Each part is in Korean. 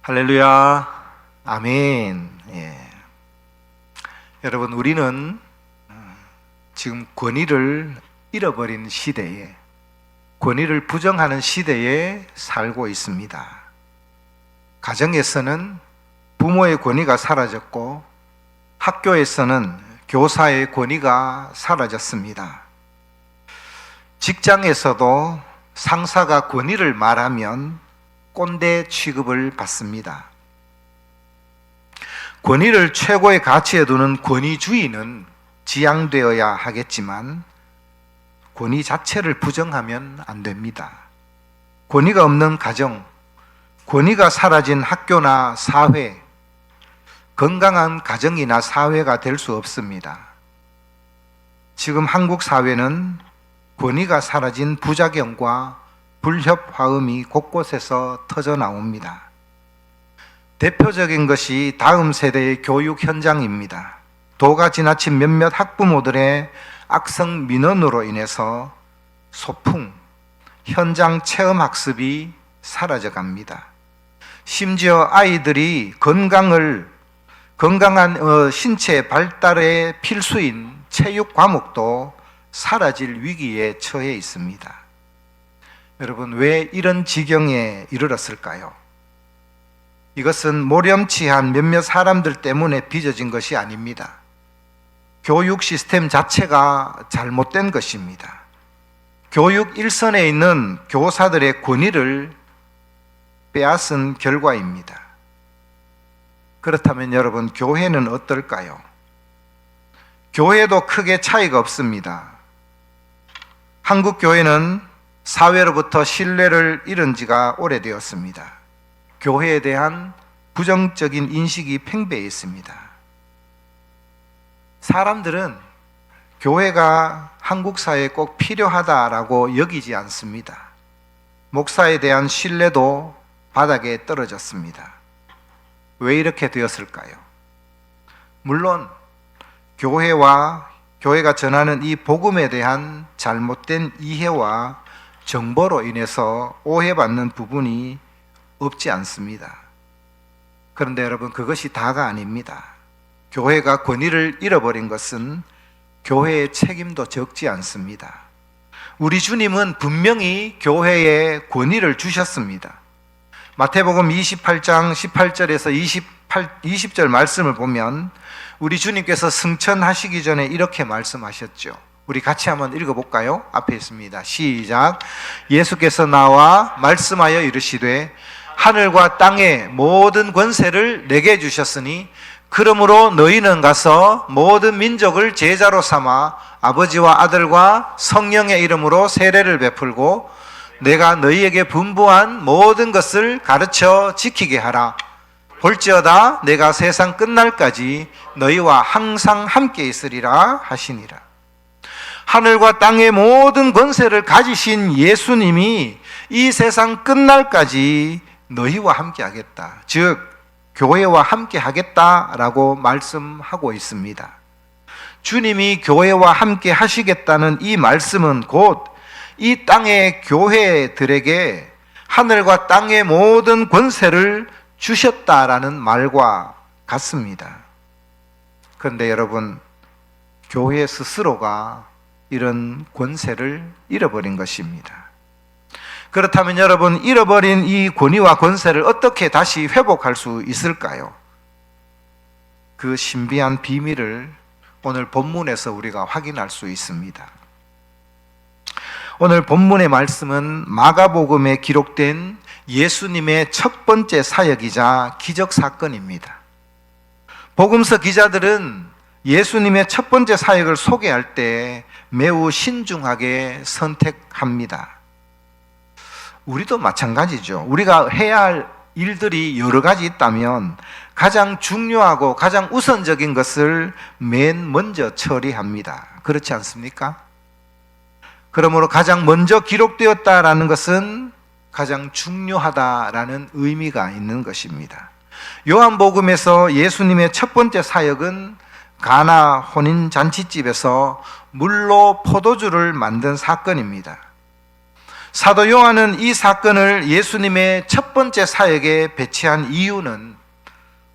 할렐루야, 아멘. 여러분, 우리는 지금 권위를 잃어버린 시대에, 권위를 부정하는 시대에 살고 있습니다. 가정에서는 부모의 권위가 사라졌고, 학교에서는 교사의 권위가 사라졌습니다. 직장에서도 상사가 권위를 말하면 꼰대 취급을 받습니다. 권위를 최고의 가치에 두는 권위주의는 지양되어야 하겠지만 권위 자체를 부정하면 안 됩니다. 권위가 없는 가정, 권위가 사라진 학교나 사회, 건강한 가정이나 사회가 될 수 없습니다. 지금 한국 사회는 권위가 사라진 부작용과 불협화음이 곳곳에서 터져 나옵니다. 대표적인 것이 다음 세대의 교육 현장입니다. 도가 지나친 몇몇 학부모들의 악성 민원으로 인해서 소풍, 현장 체험 학습이 사라져갑니다. 심지어 아이들이 건강한 신체 발달에 필수인 체육 과목도 사라질 위기에 처해 있습니다. 여러분, 왜 이런 지경에 이르렀을까요? 이것은 모렴치한 몇몇 사람들 때문에 빚어진 것이 아닙니다. 교육 시스템 자체가 잘못된 것입니다. 교육 일선에 있는 교사들의 권위를 빼앗은 결과입니다. 그렇다면 여러분, 교회는 어떨까요? 교회도 크게 차이가 없습니다. 한국 교회는 사회로부터 신뢰를 잃은 지가 오래되었습니다. 교회에 대한 부정적인 인식이 팽배해 있습니다. 사람들은 교회가 한국 사회에 꼭 필요하다라고 여기지 않습니다. 목사에 대한 신뢰도 바닥에 떨어졌습니다. 왜 이렇게 되었을까요? 물론 교회가 전하는 이 복음에 대한 잘못된 이해와 정보로 인해서 오해받는 부분이 없지 않습니다. 그런데 여러분, 그것이 다가 아닙니다. 교회가 권위를 잃어버린 것은 교회의 책임도 적지 않습니다. 우리 주님은 분명히 교회에 권위를 주셨습니다. 마태복음 28장 18절에서 20절 말씀을 보면 우리 주님께서 승천하시기 전에 이렇게 말씀하셨죠. 우리 같이 한번 읽어볼까요? 앞에 있습니다. 시작. 예수께서 나와 말씀하여 이르시되 하늘과 땅의 모든 권세를 내게 주셨으니 그러므로 너희는 가서 모든 민족을 제자로 삼아 아버지와 아들과 성령의 이름으로 세례를 베풀고 내가 너희에게 분부한 모든 것을 가르쳐 지키게 하라. 볼지어다 내가 세상 끝날까지 너희와 항상 함께 있으리라 하시니라. 하늘과 땅의 모든 권세를 가지신 예수님이 이 세상 끝날까지 너희와 함께 하겠다, 즉 교회와 함께 하겠다라고 말씀하고 있습니다. 주님이 교회와 함께 하시겠다는 이 말씀은 곧 이 땅의 교회들에게 하늘과 땅의 모든 권세를 주셨다라는 말과 같습니다. 그런데 여러분, 교회 스스로가 이런 권세를 잃어버린 것입니다. 그렇다면 여러분, 잃어버린 이 권위와 권세를 어떻게 다시 회복할 수 있을까요? 그 신비한 비밀을 오늘 본문에서 우리가 확인할 수 있습니다. 오늘 본문의 말씀은 마가복음에 기록된 예수님의 첫 번째 사역이자 기적 사건입니다. 복음서 기자들은 예수님의 첫 번째 사역을 소개할 때 매우 신중하게 선택합니다. 우리도 마찬가지죠. 우리가 해야 할 일들이 여러 가지 있다면 가장 중요하고 가장 우선적인 것을 맨 먼저 처리합니다. 그렇지 않습니까? 그러므로 가장 먼저 기록되었다라는 것은 가장 중요하다라는 의미가 있는 것입니다. 요한복음에서 예수님의 첫 번째 사역은 가나 혼인 잔치집에서 물로 포도주를 만든 사건입니다. 사도 요한은 이 사건을 예수님의 첫 번째 사역에 배치한 이유는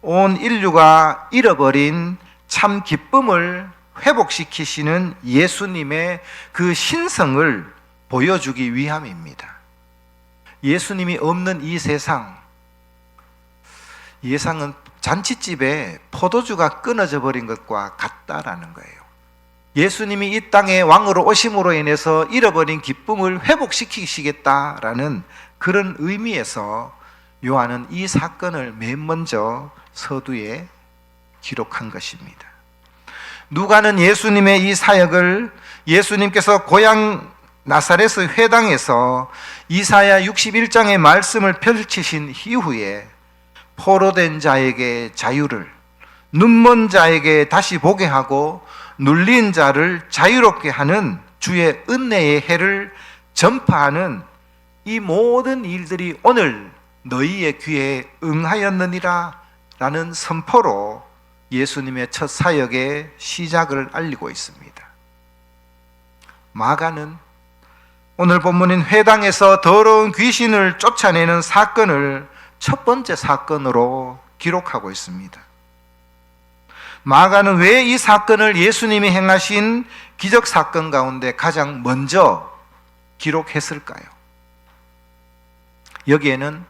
온 인류가 잃어버린 참 기쁨을 회복시키시는 예수님의 그 신성을 보여주기 위함입니다. 예수님이 없는 이 세상, 예상은 잔치집에 포도주가 끊어져 버린 것과 같다라는 거예요. 예수님이 이 땅에 왕으로 오심으로 인해서 잃어버린 기쁨을 회복시키시겠다라는 그런 의미에서 요한은 이 사건을 맨 먼저 서두에 기록한 것입니다. 누가는 예수님의 이 사역을 예수님께서 고향 나사렛의 회당에서 이사야 61장의 말씀을 펼치신 이후에 포로된 자에게 자유를, 눈먼 자에게 다시 보게 하고 눌린 자를 자유롭게 하는 주의 은혜의 해를 전파하는 이 모든 일들이 오늘 너희의 귀에 응하였느니라 라는 선포로 예수님의 첫 사역의 시작을 알리고 있습니다. 마가는 오늘 본문인 회당에서 더러운 귀신을 쫓아내는 사건을 첫 번째 사건으로 기록하고 있습니다. 마가는 왜 이 사건을 예수님이 행하신 기적 사건 가운데 가장 먼저 기록했을까요? 여기에는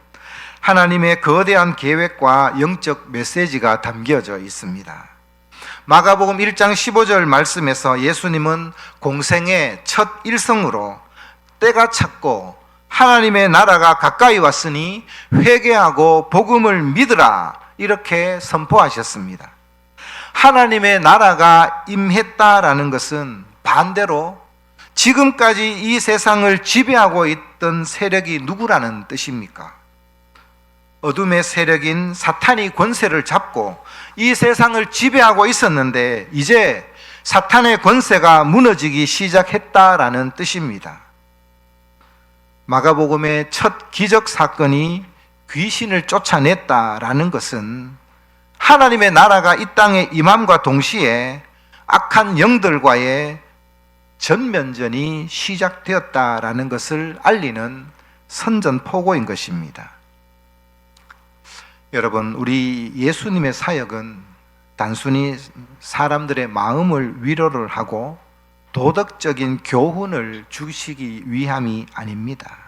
하나님의 거대한 계획과 영적 메시지가 담겨져 있습니다. 마가복음 1장 15절 말씀에서 예수님은 공생의 첫 일성으로 때가 찼고 하나님의 나라가 가까이 왔으니 회개하고 복음을 믿으라 이렇게 선포하셨습니다. 하나님의 나라가 임했다라는 것은 반대로 지금까지 이 세상을 지배하고 있던 세력이 누구라는 뜻입니까? 어둠의 세력인 사탄이 권세를 잡고 이 세상을 지배하고 있었는데 이제 사탄의 권세가 무너지기 시작했다라는 뜻입니다. 마가복음의 첫 기적 사건이 귀신을 쫓아냈다라는 것은 하나님의 나라가 이 땅에 임함과 동시에 악한 영들과의 전면전이 시작되었다라는 것을 알리는 선전포고인 것입니다. 여러분, 우리 예수님의 사역은 단순히 사람들의 마음을 위로를 하고 도덕적인 교훈을 주시기 위함이 아닙니다.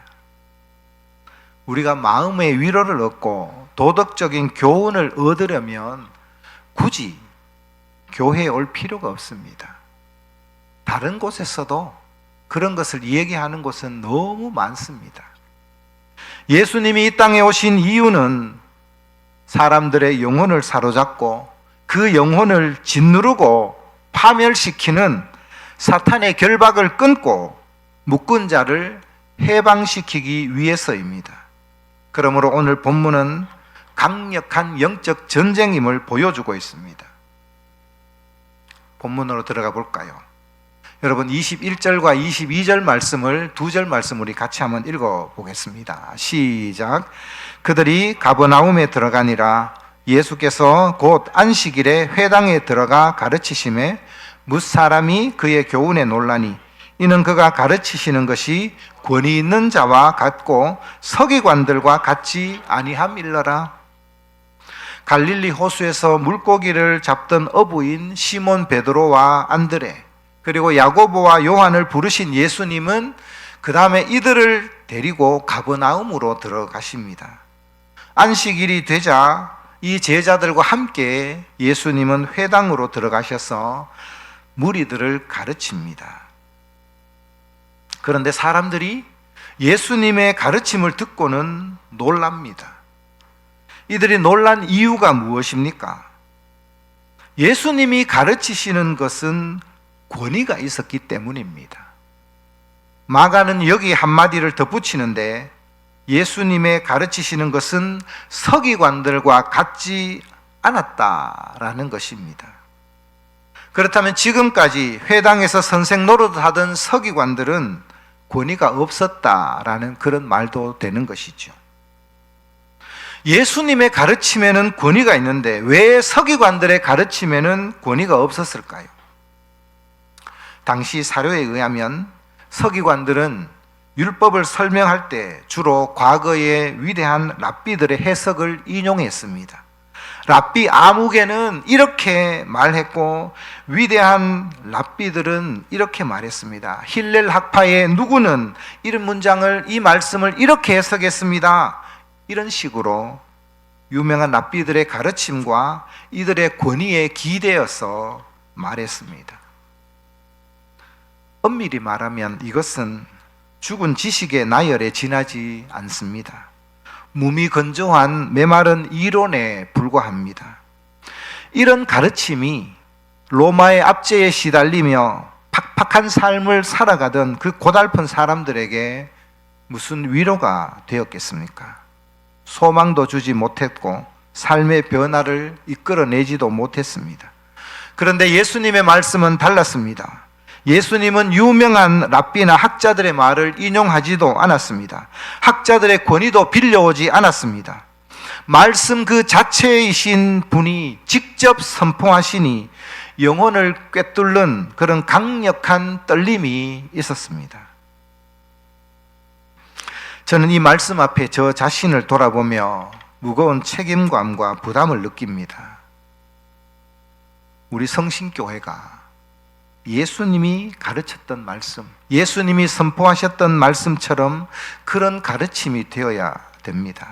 우리가 마음의 위로를 얻고 도덕적인 교훈을 얻으려면 굳이 교회에 올 필요가 없습니다. 다른 곳에서도 그런 것을 얘기하는 곳은 너무 많습니다. 예수님이 이 땅에 오신 이유는 사람들의 영혼을 사로잡고 그 영혼을 짓누르고 파멸시키는 사탄의 결박을 끊고 묶은 자를 해방시키기 위해서입니다. 그러므로 오늘 본문은 강력한 영적 전쟁임을 보여주고 있습니다. 본문으로 들어가 볼까요? 여러분 21절과 22절 말씀을 두 절 말씀 우리 같이 한번 읽어보겠습니다. 시작. 그들이 가버나움에 들어가니라. 예수께서 곧 안식일에 회당에 들어가 가르치심에 뭇사람이 그의 교훈에 놀라니 이는 그가 가르치시는 것이 권위 있는 자와 같고 서기관들과 같지 아니함일러라. 갈릴리 호수에서 물고기를 잡던 어부인 시몬 베드로와 안드레 그리고 야고보와 요한을 부르신 예수님은 그 다음에 이들을 데리고 가버나움으로 들어가십니다. 안식일이 되자 이 제자들과 함께 예수님은 회당으로 들어가셔서 무리들을 가르칩니다. 그런데 사람들이 예수님의 가르침을 듣고는 놀랍니다. 이들이 놀란 이유가 무엇입니까? 예수님이 가르치시는 것은 권위가 있었기 때문입니다. 마가는 여기 한마디를 덧붙이는데 예수님의 가르치시는 것은 서기관들과 같지 않았다라는 것입니다. 그렇다면 지금까지 회당에서 선생 노릇하던 서기관들은 권위가 없었다라는 그런 말도 되는 것이죠. 예수님의 가르침에는 권위가 있는데 왜 서기관들의 가르침에는 권위가 없었을까요? 당시 사료에 의하면 서기관들은 율법을 설명할 때 주로 과거의 위대한 랍비들의 해석을 인용했습니다. 랍비 아무개는 이렇게 말했고 위대한 랍비들은 이렇게 말했습니다. 힐렐 학파의 누구는 이런 문장을, 이 말씀을 이렇게 해석했습니다. 이런 식으로 유명한 랍비들의 가르침과 이들의 권위에 기대어서 말했습니다. 엄밀히 말하면 이것은 죽은 지식의 나열에 지나지 않습니다. 무미건조한 메마른 이론에 불과합니다. 이런 가르침이 로마의 압제에 시달리며 팍팍한 삶을 살아가던 그 고달픈 사람들에게 무슨 위로가 되었겠습니까? 소망도 주지 못했고 삶의 변화를 이끌어내지도 못했습니다. 그런데 예수님의 말씀은 달랐습니다. 예수님은 유명한 랍비나 학자들의 말을 인용하지도 않았습니다. 학자들의 권위도 빌려오지 않았습니다. 말씀 그 자체이신 분이 직접 선포하시니 영혼을 꿰뚫는 그런 강력한 떨림이 있었습니다. 저는 이 말씀 앞에 저 자신을 돌아보며 무거운 책임감과 부담을 느낍니다. 우리 성신교회가 예수님이 가르쳤던 말씀, 예수님이 선포하셨던 말씀처럼 그런 가르침이 되어야 됩니다.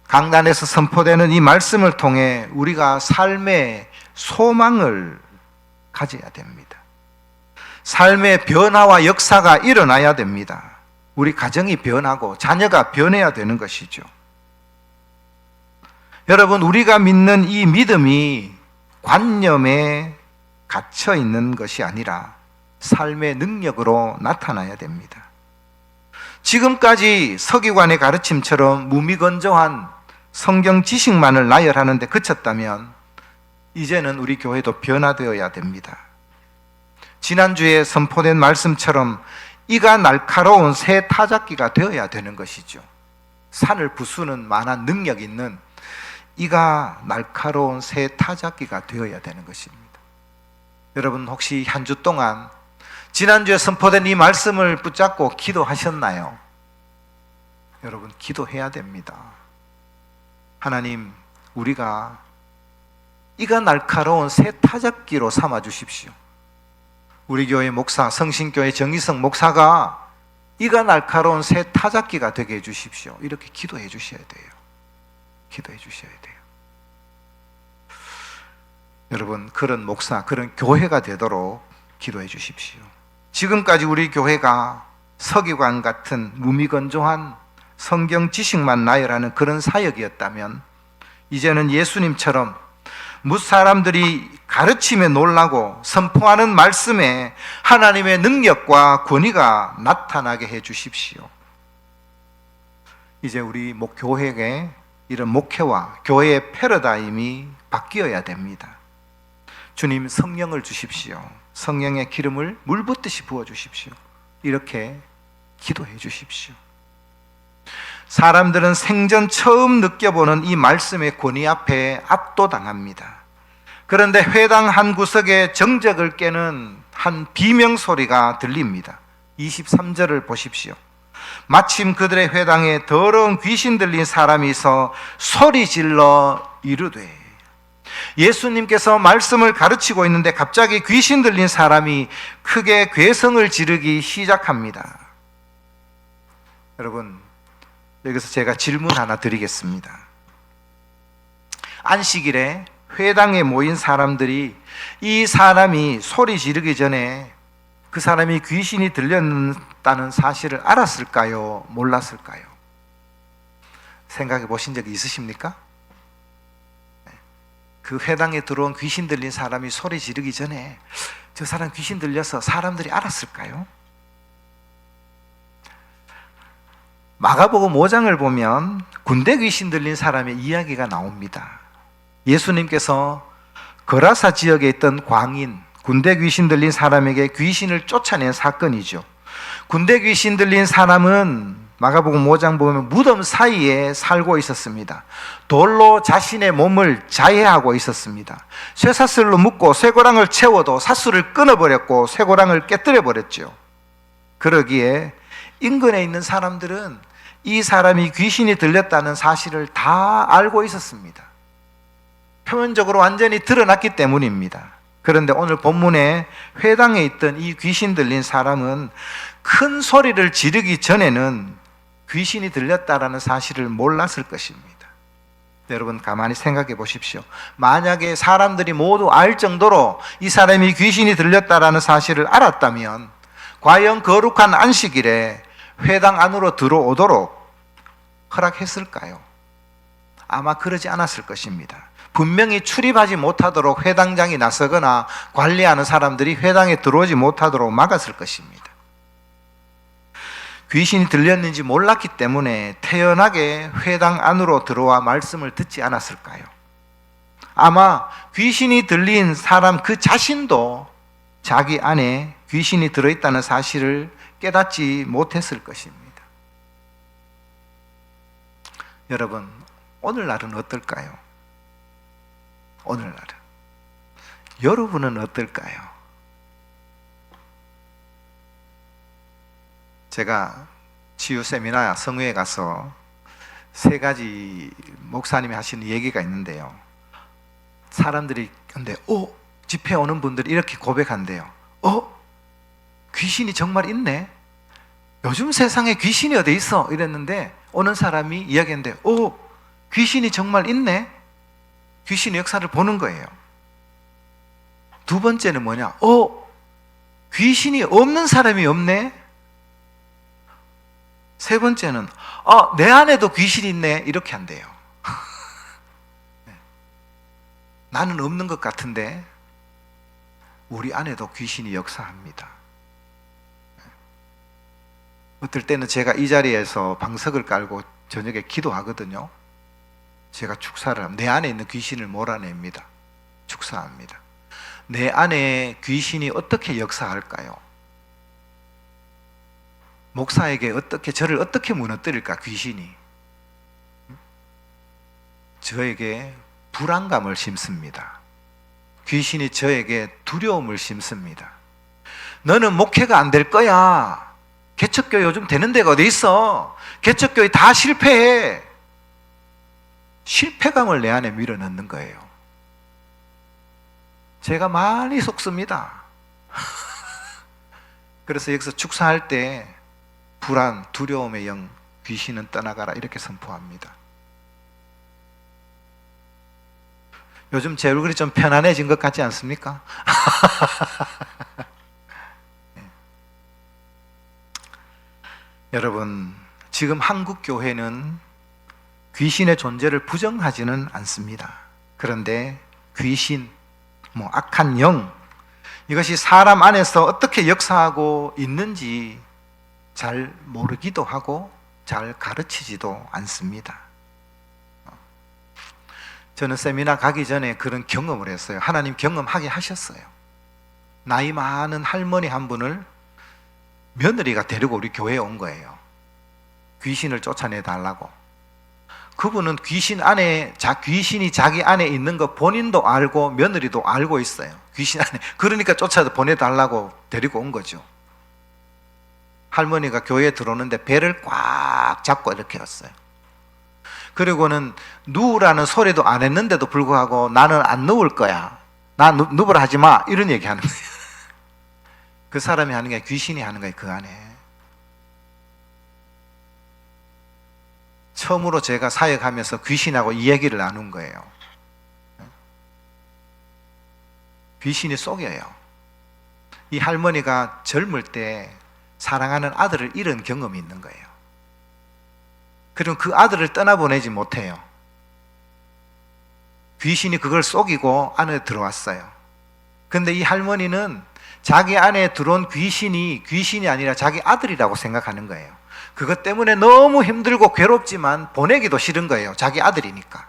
강단에서 선포되는 이 말씀을 통해 우리가 삶의 소망을 가져야 됩니다. 삶의 변화와 역사가 일어나야 됩니다. 우리 가정이 변하고 자녀가 변해야 되는 것이죠. 여러분, 우리가 믿는 이 믿음이 관념에 갇혀 있는 것이 아니라 삶의 능력으로 나타나야 됩니다. 지금까지 서기관의 가르침처럼 무미건조한 성경 지식만을 나열하는 데 그쳤다면 이제는 우리 교회도 변화되어야 됩니다. 지난주에 선포된 말씀처럼 이가 날카로운 새 타작기가 되어야 되는 것이죠. 산을 부수는 만한 능력 있는 이가 날카로운 새 타작기가 되어야 되는 것입니다. 여러분, 혹시 한 주 동안 지난주에 선포된 이 말씀을 붙잡고 기도하셨나요? 여러분, 기도해야 됩니다. 하나님, 우리가 이가 날카로운 새 타작기로 삼아 주십시오. 우리 교회 목사, 성신교회 정희성 목사가 이가 날카로운 새 타작기가 되게 해 주십시오. 이렇게 기도해 주셔야 돼요. 기도해 주셔야 돼요. 여러분, 그런 목사, 그런 교회가 되도록 기도해 주십시오. 지금까지 우리 교회가 서기관 같은 무미건조한 성경 지식만 나열하는 그런 사역이었다면 이제는 예수님처럼 무사람들이 가르침에 놀라고 선포하는 말씀에 하나님의 능력과 권위가 나타나게 해 주십시오. 이제 우리 교회의 이런 목회와 교회의 패러다임이 바뀌어야 됩니다. 주님, 성령을 주십시오. 성령의 기름을 물 붓듯이 부어주십시오. 이렇게 기도해 주십시오. 사람들은 생전 처음 느껴보는 이 말씀의 권위 앞에 압도당합니다. 그런데 회당 한 구석에 정적을 깨는 한 비명소리가 들립니다. 23절을 보십시오. 마침 그들의 회당에 더러운 귀신 들린 사람이 있어 소리질러 이르되, 예수님께서 말씀을 가르치고 있는데 갑자기 귀신 들린 사람이 크게 괴성을 지르기 시작합니다. 여러분, 여기서 제가 질문 하나 드리겠습니다. 안식일에 회당에 모인 사람들이 이 사람이 소리 지르기 전에 그 사람이 귀신이 들렸다는 사실을 알았을까요? 몰랐을까요? 생각해 보신 적이 있으십니까? 그 회당에 들어온 귀신 들린 사람이 소리 지르기 전에 저 사람 귀신 들려서 사람들이 알았을까요? 마가복음 5장을 보면 군대 귀신 들린 사람의 이야기가 나옵니다. 예수님께서 거라사 지역에 있던 광인, 군대 귀신 들린 사람에게 귀신을 쫓아낸 사건이죠. 군대 귀신 들린 사람은 마가복음 5장 보면 무덤 사이에 살고 있었습니다. 돌로 자신의 몸을 자해하고 있었습니다. 쇠사슬로 묶고 쇠고랑을 채워도 사슬을 끊어버렸고 쇠고랑을 깨뜨려버렸죠. 그러기에 인근에 있는 사람들은 이 사람이 귀신이 들렸다는 사실을 다 알고 있었습니다. 표면적으로 완전히 드러났기 때문입니다. 그런데 오늘 본문에 회당에 있던 이 귀신 들린 사람은 큰 소리를 지르기 전에는 귀신이 들렸다라는 사실을 몰랐을 것입니다. 여러분 가만히 생각해 보십시오. 만약에 사람들이 모두 알 정도로 이 사람이 귀신이 들렸다라는 사실을 알았다면 과연 거룩한 안식일에 회당 안으로 들어오도록 허락했을까요? 아마 그러지 않았을 것입니다. 분명히 출입하지 못하도록 회당장이 나서거나 관리하는 사람들이 회당에 들어오지 못하도록 막았을 것입니다. 귀신이 들렸는지 몰랐기 때문에 태연하게 회당 안으로 들어와 말씀을 듣지 않았을까요? 아마 귀신이 들린 사람 그 자신도 자기 안에 귀신이 들어있다는 사실을 깨닫지 못했을 것입니다. 여러분, 오늘날은 어떨까요? 오늘날은 여러분은 어떨까요? 제가 치유 세미나 성회에 가서 세 가지 목사님이 하시는 얘기가 있는데요. 사람들이 근데 집회 오는 분들이 이렇게 고백한대요. 귀신이 정말 있네. 요즘 세상에 귀신이 어디 있어? 이랬는데 오는 사람이 이야기했는데 귀신이 정말 있네. 귀신의 역사를 보는 거예요. 두 번째는 뭐냐? 귀신이 없는 사람이 없네. 세 번째는 내 안에도 귀신이 있네. 이렇게 한대요. 나는 없는 것 같은데 우리 안에도 귀신이 역사합니다. 어떨 때는 제가 이 자리에서 방석을 깔고 저녁에 기도하거든요. 제가 축사를 하면 내 안에 있는 귀신을 몰아냅니다. 축사합니다. 내 안에 귀신이 어떻게 역사할까요? 목사에게 저를 어떻게 무너뜨릴까 귀신이? 저에게 불안감을 심습니다. 귀신이 저에게 두려움을 심습니다. 너는 목회가 안 될 거야. 개척교회 요즘 되는 데가 어디 있어? 개척교회 다 실패해. 실패감을 내 안에 밀어넣는 거예요. 제가 많이 속습니다. 그래서 여기서 축사할 때 불안, 두려움의 영, 귀신은 떠나가라 이렇게 선포합니다. 요즘 제 얼굴이 좀 편안해진 것 같지 않습니까? 여러분, 지금 한국 교회는 귀신의 존재를 부정하지는 않습니다. 그런데 귀신, 악한 영, 이것이 사람 안에서 어떻게 역사하고 있는지 잘 모르기도 하고 잘 가르치지도 않습니다. 저는 세미나 가기 전에 그런 경험을 했어요. 하나님 경험하게 하셨어요. 나이 많은 할머니 한 분을 며느리가 데리고 우리 교회에 온 거예요. 귀신을 쫓아내달라고. 그분은 귀신이 자기 안에 있는 거 본인도 알고 며느리도 알고 있어요. 귀신 안에. 그러니까 쫓아서 보내달라고 데리고 온 거죠. 할머니가 교회에 들어오는데 배를 꽉 잡고 이렇게 왔어요. 그리고는 누우라는 소리도 안 했는데도 불구하고 나는 안 누울 거야. 나 누우라 하지 마. 이런 얘기 하는 거예요. 그 사람이 하는 게 귀신이 하는 거예요. 그 안에. 처음으로 제가 사역하면서 귀신하고 이 얘기를 나눈 거예요. 귀신이 속여요. 이 할머니가 젊을 때 사랑하는 아들을 잃은 경험이 있는 거예요. 그럼 그 아들을 떠나보내지 못해요. 귀신이 그걸 속이고 안에 들어왔어요. 근데 이 할머니는 자기 안에 들어온 귀신이 아니라 자기 아들이라고 생각하는 거예요. 그것 때문에 너무 힘들고 괴롭지만 보내기도 싫은 거예요. 자기 아들이니까.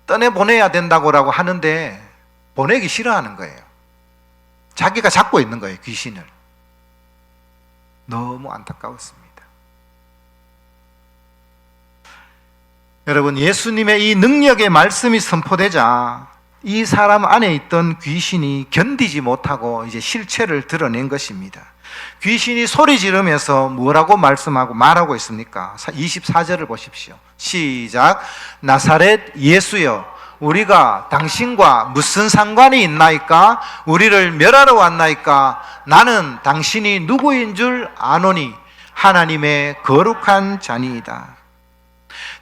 떠내보내야 된다고 하는데 보내기 싫어하는 거예요. 자기가 잡고 있는 거예요, 귀신을. 너무 안타까웠습니다. 여러분, 예수님의 이 능력의 말씀이 선포되자 이 사람 안에 있던 귀신이 견디지 못하고 이제 실체를 드러낸 것입니다. 귀신이 소리 지르면서 뭐라고 말하고 있습니까? 24절을 보십시오. 시작. 나사렛 예수여, 우리가 당신과 무슨 상관이 있나이까? 우리를 멸하러 왔나이까? 나는 당신이 누구인 줄 아노니 하나님의 거룩한 자니이다.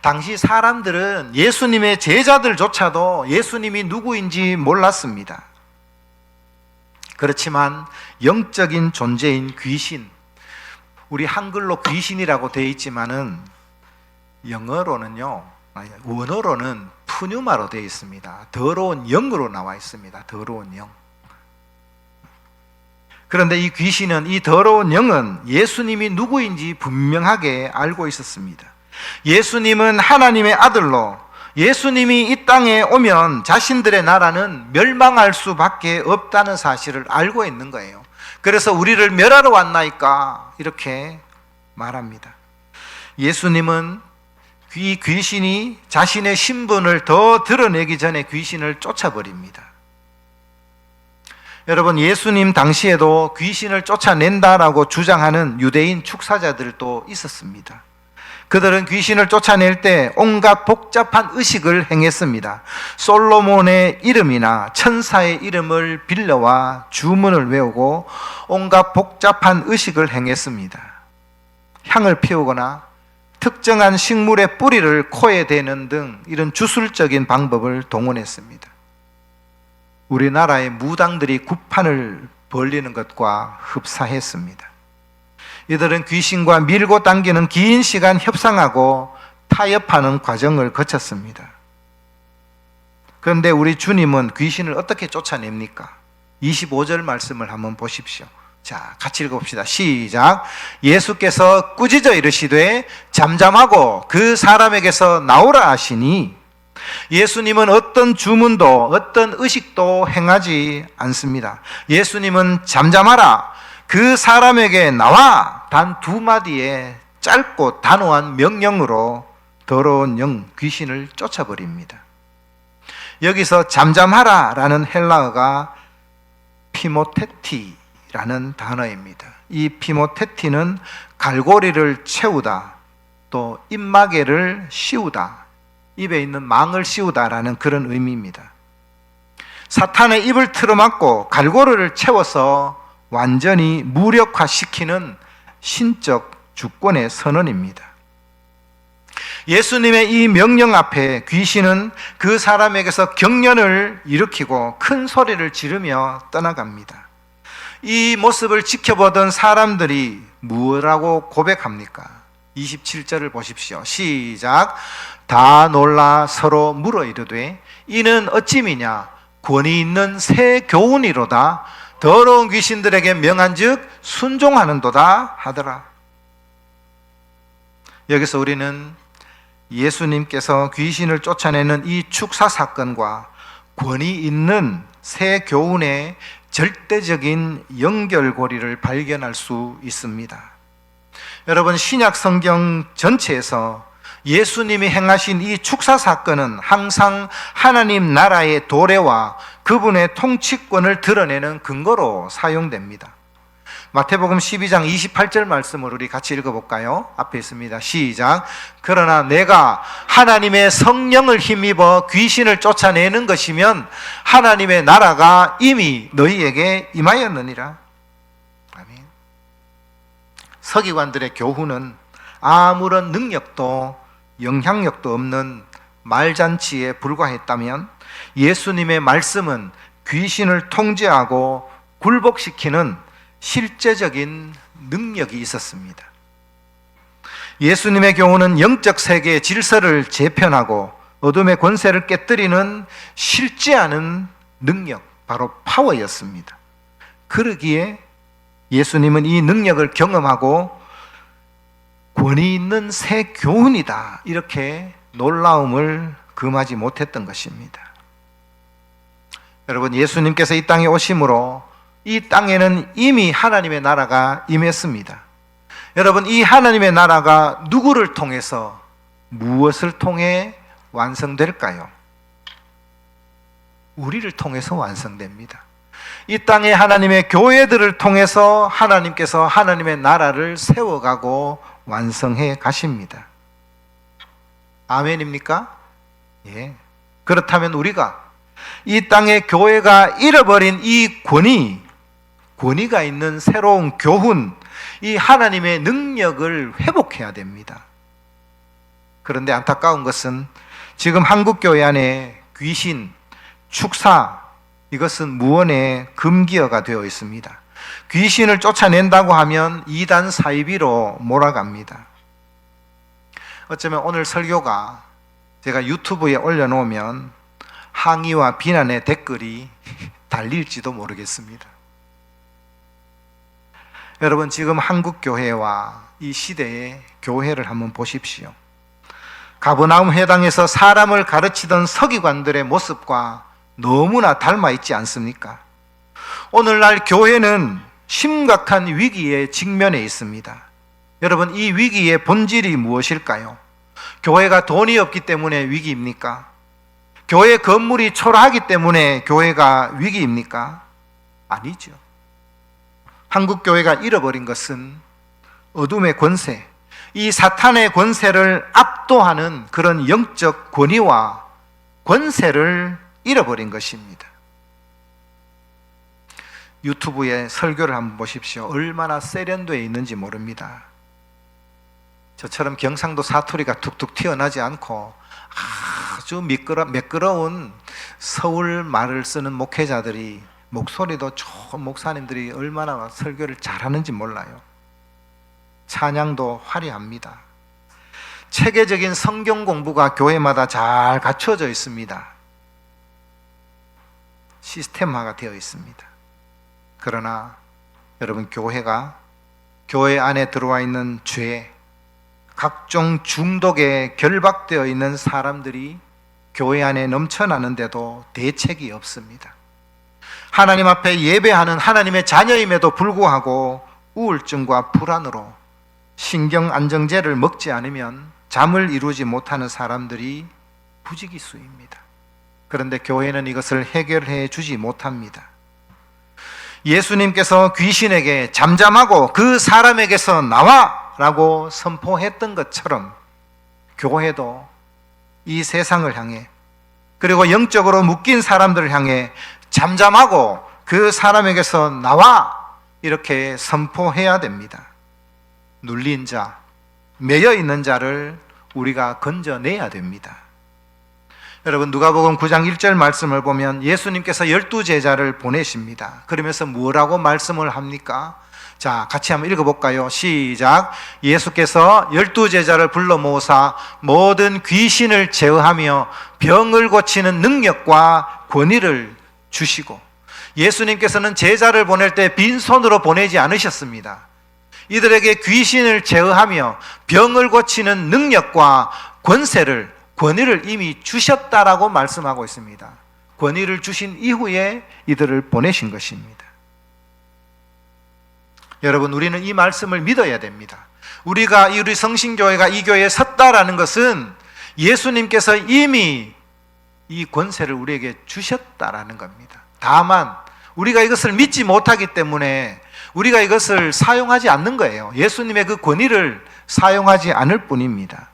당시 사람들은 예수님의 제자들조차도 예수님이 누구인지 몰랐습니다. 그렇지만 영적인 존재인 귀신, 우리 한글로 귀신이라고 되어 있지만은 원어로는 푸뉴마로 되어 있습니다. 더러운 영으로 나와 있습니다. 더러운 영. 그런데 이 귀신은, 이 더러운 영은 예수님이 누구인지 분명하게 알고 있었습니다. 예수님은 하나님의 아들로, 예수님이 이 땅에 오면 자신들의 나라는 멸망할 수밖에 없다는 사실을 알고 있는 거예요. 그래서 우리를 멸하러 왔나이까 이렇게 말합니다. 예수님은 이 귀신이 자신의 신분을 더 드러내기 전에 귀신을 쫓아버립니다. 여러분, 예수님 당시에도 귀신을 쫓아낸다라고 주장하는 유대인 축사자들도 있었습니다. 그들은 귀신을 쫓아낼 때 온갖 복잡한 의식을 행했습니다. 솔로몬의 이름이나 천사의 이름을 빌려와 주문을 외우고 온갖 복잡한 의식을 행했습니다. 향을 피우거나 특정한 식물의 뿌리를 코에 대는 등 이런 주술적인 방법을 동원했습니다. 우리나라의 무당들이 구판을 벌리는 것과 흡사했습니다. 이들은 귀신과 밀고 당기는 긴 시간 협상하고 타협하는 과정을 거쳤습니다. 그런데 우리 주님은 귀신을 어떻게 쫓아냅니까? 25절 말씀을 한번 보십시오. 자, 같이 읽어봅시다. 시작. 예수께서 꾸짖어 이르시되 잠잠하고 그 사람에게서 나오라 하시니, 예수님은 어떤 주문도 어떤 의식도 행하지 않습니다. 예수님은 잠잠하라, 그 사람에게 나와, 단 두 마디의 짧고 단호한 명령으로 더러운 영, 귀신을 쫓아버립니다. 여기서 잠잠하라 라는 헬라어가 피모테티라는 단어입니다. 이 피모테티는 갈고리를 채우다, 또 입마개를 씌우다, 입에 있는 망을 씌우다라는 그런 의미입니다. 사탄의 입을 틀어막고 갈고리를 채워서 완전히 무력화시키는 신적 주권의 선언입니다. 예수님의 이 명령 앞에 귀신은 그 사람에게서 경련을 일으키고 큰 소리를 지르며 떠나갑니다. 이 모습을 지켜보던 사람들이 무엇라고 고백합니까? 27절을 보십시오. 시작. 다 놀라 서로 물어 이르되 이는 어찌미냐? 권위 있는 새 교훈이로다. 더러운 귀신들에게 명한즉 순종하는도다 하더라. 여기서 우리는 예수님께서 귀신을 쫓아내는 이 축사 사건과 권위 있는 새 교훈의 절대적인 연결고리를 발견할 수 있습니다. 여러분, 신약 성경 전체에서 예수님이 행하신 이 축사 사건은 항상 하나님 나라의 도래와 그분의 통치권을 드러내는 근거로 사용됩니다. 마태복음 12장 28절 말씀을 우리 같이 읽어볼까요? 앞에 있습니다. 시작. 그러나 내가 하나님의 성령을 힘입어 귀신을 쫓아내는 것이면 하나님의 나라가 이미 너희에게 임하였느니라. 아멘. 서기관들의 교훈은 아무런 능력도 영향력도 없는 말잔치에 불과했다면, 예수님의 말씀은 귀신을 통제하고 굴복시키는 실제적인 능력이 있었습니다. 예수님의 교훈은 영적 세계의 질서를 재편하고 어둠의 권세를 깨뜨리는 실제하는 능력, 바로 파워였습니다. 그러기에 예수님은 이 능력을 경험하고 권위 있는 새 교훈이다, 이렇게 놀라움을 금하지 못했던 것입니다. 여러분, 예수님께서 이 땅에 오심으로 이 땅에는 이미 하나님의 나라가 임했습니다. 여러분, 이 하나님의 나라가 누구를 통해서, 무엇을 통해 완성될까요? 우리를 통해서 완성됩니다. 이 땅에 하나님의 교회들을 통해서 하나님께서 하나님의 나라를 세워가고 완성해 가십니다. 아멘입니까? 예. 그렇다면 우리가 이 땅의 교회가 잃어버린 이 권위가 있는 새로운 교훈, 이 하나님의 능력을 회복해야 됩니다. 그런데 안타까운 것은 지금 한국교회 안에 귀신, 축사, 이것은 무언의 금기어가 되어 있습니다. 귀신을 쫓아낸다고 하면 이단 사이비로 몰아갑니다. 어쩌면 오늘 설교가 제가 유튜브에 올려놓으면 항의와 비난의 댓글이 달릴지도 모르겠습니다. 여러분, 지금 한국교회와 이 시대의 교회를 한번 보십시오. 가버나움 회당에서 사람을 가르치던 서기관들의 모습과 너무나 닮아 있지 않습니까? 오늘날 교회는 심각한 위기에 직면해 있습니다. 여러분, 이 위기의 본질이 무엇일까요? 교회가 돈이 없기 때문에 위기입니까? 교회 건물이 초라하기 때문에 교회가 위기입니까? 아니죠. 한국 교회가 잃어버린 것은 어둠의 권세, 이 사탄의 권세를 압도하는 그런 영적 권위와 권세를 잃어버린 것입니다. 유튜브에 설교를 한번 보십시오. 얼마나 세련되어 있는지 모릅니다. 저처럼 경상도 사투리가 툭툭 튀어나지 않고 아주 매끄러운 서울 말을 쓰는 목회자들이, 목소리도 좋은 목사님들이 얼마나 설교를 잘하는지 몰라요. 찬양도 화려합니다. 체계적인 성경 공부가 교회마다 잘 갖춰져 있습니다. 시스템화가 되어 있습니다. 그러나 여러분, 교회 안에 들어와 있는 죄, 각종 중독에 결박되어 있는 사람들이 교회 안에 넘쳐나는데도 대책이 없습니다. 하나님 앞에 예배하는 하나님의 자녀임에도 불구하고 우울증과 불안으로 신경 안정제를 먹지 않으면 잠을 이루지 못하는 사람들이 부지기수입니다. 그런데 교회는 이것을 해결해 주지 못합니다. 예수님께서 귀신에게 잠잠하고 그 사람에게서 나와! 라고 선포했던 것처럼 교회도 이 세상을 향해, 그리고 영적으로 묶인 사람들을 향해 잠잠하고 그 사람에게서 나와! 이렇게 선포해야 됩니다. 눌린 자, 매여 있는 자를 우리가 건져내야 됩니다. 여러분, 누가복음 9장 1절 말씀을 보면 예수님께서 12제자를 보내십니다. 그러면서 뭐라고 말씀을 합니까? 자, 같이 한번 읽어볼까요? 시작. 예수께서 12제자를 불러 모으사 모든 귀신을 제어하며 병을 고치는 능력과 권위를 주시고, 예수님께서는 제자를 보낼 때 빈손으로 보내지 않으셨습니다. 이들에게 귀신을 제어하며 병을 고치는 능력과 권위를 이미 주셨다라고 말씀하고 있습니다. 권위를 주신 이후에 이들을 보내신 것입니다. 여러분, 우리는 이 말씀을 믿어야 됩니다. 우리 성신교회가 이 교회에 섰다라는 것은 예수님께서 이미 이 권세를 우리에게 주셨다라는 겁니다. 다만 우리가 이것을 믿지 못하기 때문에 우리가 이것을 사용하지 않는 거예요. 예수님의 그 권위를 사용하지 않을 뿐입니다.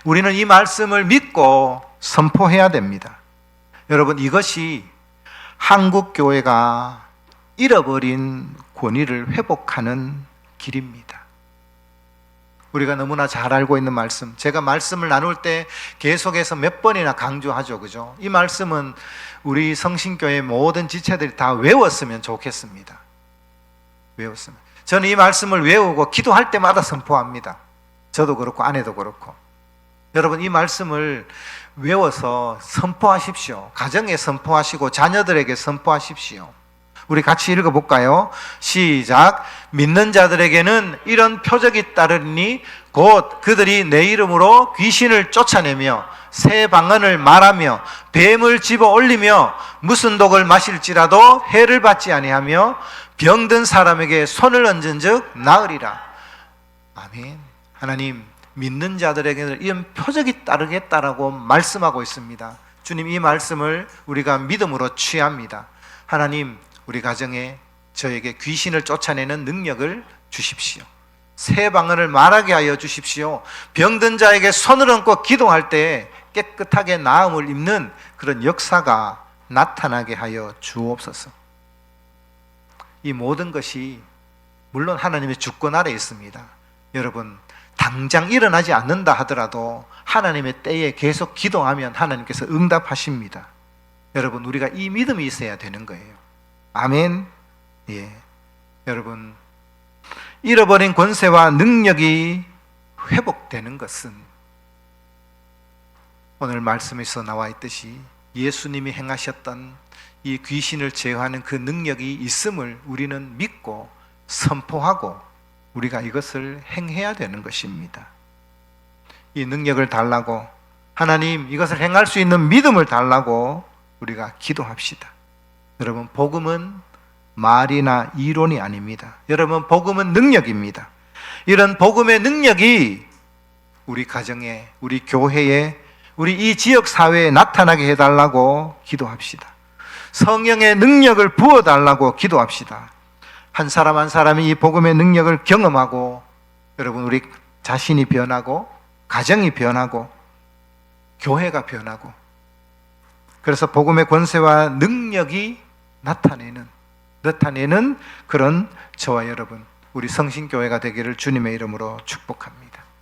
우리는 이 말씀을 믿고 선포해야 됩니다. 여러분, 이것이 한국교회가 잃어버린 권위를 회복하는 길입니다. 우리가 너무나 잘 알고 있는 말씀, 제가 말씀을 나눌 때 계속해서 몇 번이나 강조하죠. 그죠? 이 말씀은 우리 성신교회 모든 지체들이 다 외웠으면 좋겠습니다. 저는 이 말씀을 외우고 기도할 때마다 선포합니다. 저도 그렇고 아내도 그렇고. 여러분, 이 말씀을 외워서 선포하십시오. 가정에 선포하시고 자녀들에게 선포하십시오. 우리 같이 읽어볼까요? 시작. 믿는 자들에게는 이런 표적이 따르니 곧 그들이 내 이름으로 귀신을 쫓아내며 새 방언을 말하며 뱀을 집어 올리며 무슨 독을 마실지라도 해를 받지 아니하며 병든 사람에게 손을 얹은 즉 나으리라. 아멘. 하나님, 믿는 자들에게는 이런 표적이 따르겠다라고 말씀하고 있습니다. 주님, 이 말씀을 우리가 믿음으로 취합니다. 하나님, 우리 가정에 저에게 귀신을 쫓아내는 능력을 주십시오. 새 방언을 말하게 하여 주십시오. 병든 자에게 손을 얹고 기도할 때 깨끗하게 나음을 입는 그런 역사가 나타나게 하여 주옵소서. 이 모든 것이 물론 하나님의 주권 아래 있습니다. 여러분, 당장 일어나지 않는다 하더라도 하나님의 때에 계속 기도하면 하나님께서 응답하십니다. 여러분, 우리가 이 믿음이 있어야 되는 거예요. 아멘. 예. 여러분, 잃어버린 권세와 능력이 회복되는 것은 오늘 말씀에서 나와 있듯이 예수님이 행하셨던 이 귀신을 제어하는 그 능력이 있음을 우리는 믿고 선포하고 우리가 이것을 행해야 되는 것입니다. 이 능력을 달라고, 하나님 이것을 행할 수 있는 믿음을 달라고 우리가 기도합시다. 여러분, 복음은 말이나 이론이 아닙니다. 여러분, 복음은 능력입니다. 이런 복음의 능력이 우리 가정에, 우리 교회에, 우리 이 지역 사회에 나타나게 해달라고 기도합시다. 성령의 능력을 부어달라고 기도합시다. 한 사람 한 사람이 이 복음의 능력을 경험하고, 여러분, 우리 자신이 변하고, 가정이 변하고, 교회가 변하고, 그래서 복음의 권세와 능력이 나타내는 그런 저와 여러분, 우리 성신교회가 되기를 주님의 이름으로 축복합니다.